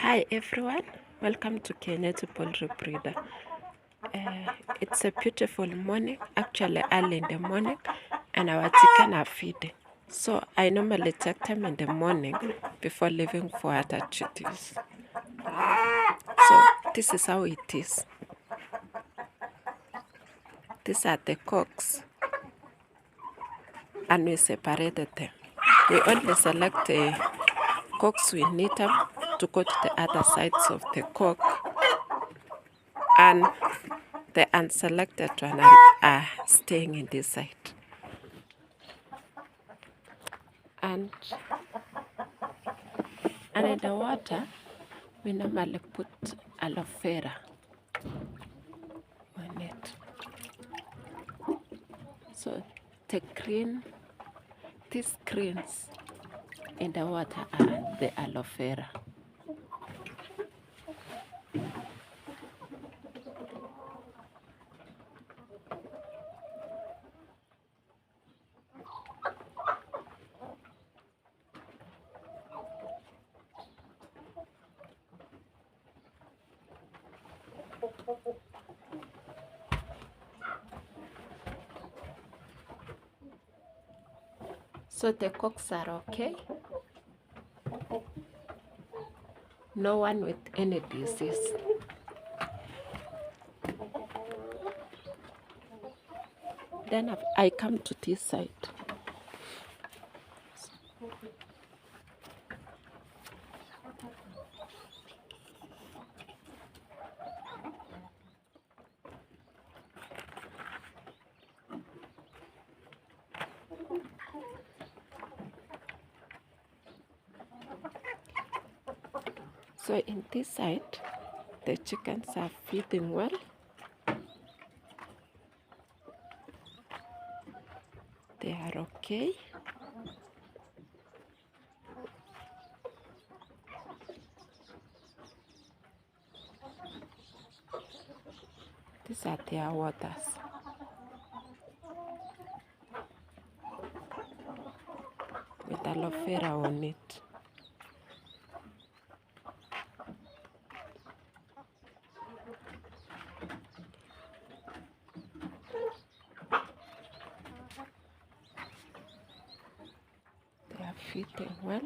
Hi everyone, welcome to Kienyeji Poultry Breeder. It's a beautiful morning, actually early in the morning, and our chicken are feeding. So I normally check them in the morning before leaving for other duties. So this is how it is. These are the cocks, and we separated them. We only select the cocks we need them to go to the other sides of the cock, and the unselected one are staying in this side. And in the water, we normally put aloe vera on it. So these greens in the water are the aloe vera. So the cocks are okay. No one with any disease. Then I come to this side. So in this side, the chickens are feeding well. They are okay. These are their waters. With aloe vera on it. They are feeding well.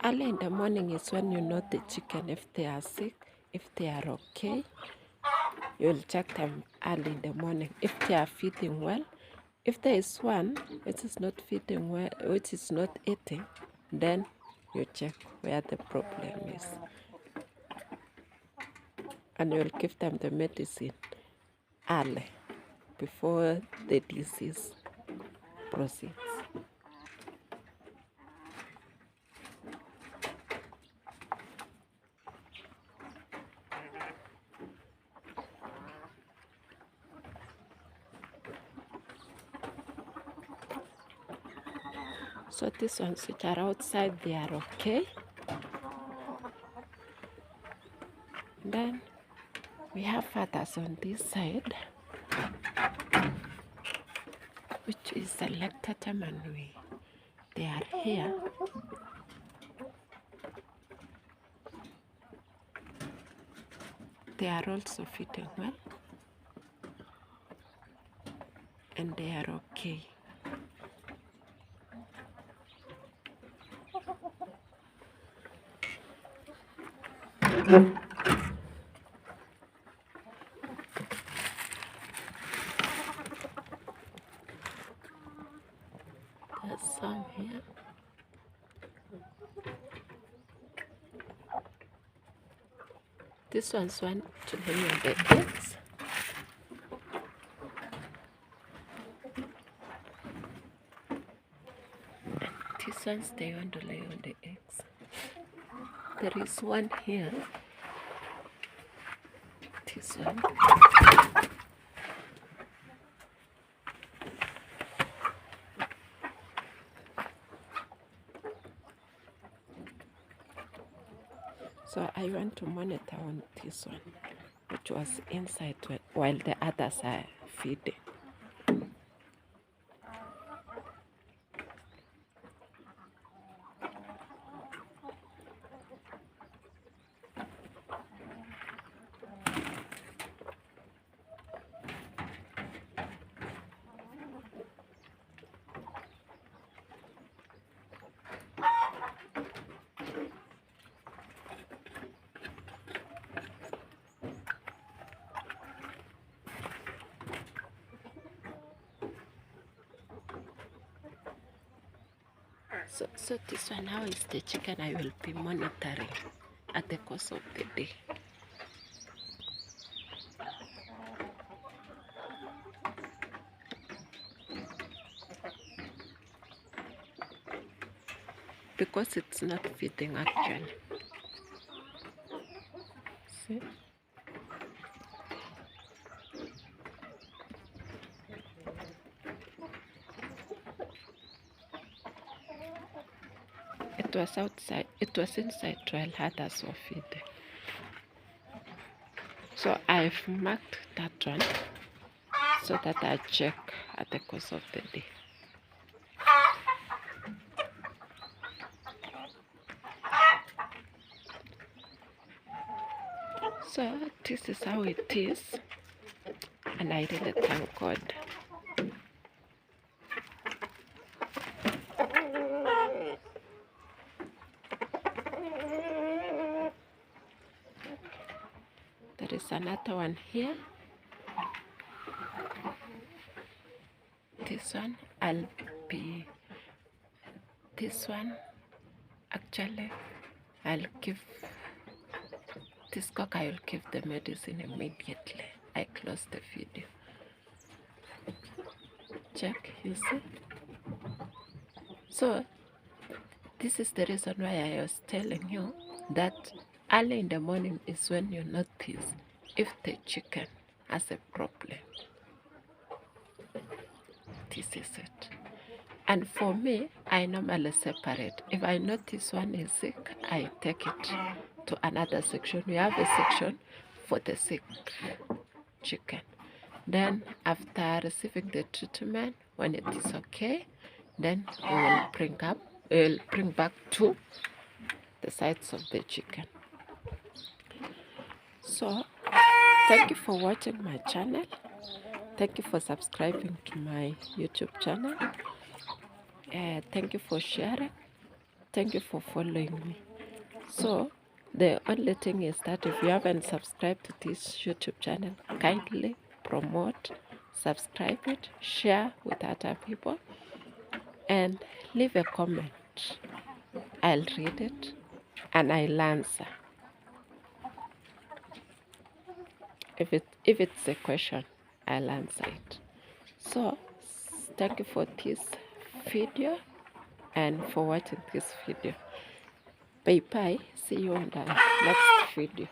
Early in the morning is when you know the chicken if they are sick, if they are okay. You'll check them early in the morning if they are feeding well. If there is one which is not feeding well, which is not eating, then you check where the problem is. And you'll give them the medicine early before the disease proceeds. So these ones which are outside, they are okay. Then we have others on this side, which is selected them, and they are here. They are also feeding well, and they are okay. There's some here. This one's one to lay on the eggs. These ones they want to lay on the eggs. There is one here. This one. So I want to monitor on this one, which was inside while the others are feeding. So this one now is the chicken I will be monitoring at the course of the day. Because it's not feeding actually. See? It was outside, it was inside while others were feeding. So I've marked that one so that I check at the course of the day. So this is how it is, and I really thank God. There is another one here. This one actually I'll give this cock, I will give the medicine immediately. I close the video. Check, you see? So this is the reason why I was telling you that early in the morning is when you notice if the chicken has a problem. This is it. And for me, I normally separate. If I notice one is sick, I take it to another section. We have a section for the sick chicken. Then after receiving the treatment, when it is okay, then we will bring back to the sides of the chicken. So thank you for watching my channel. Thank you for subscribing to my YouTube channel. Thank you for sharing. Thank you for following me. So the only thing is that if you haven't subscribed to this YouTube channel, kindly promote, subscribe it, share with other people, and leave a comment. I'll read it and I'll answer. If it's a question, I'll answer it. So thank you for this video and for watching this video. Bye bye. See you on the next video.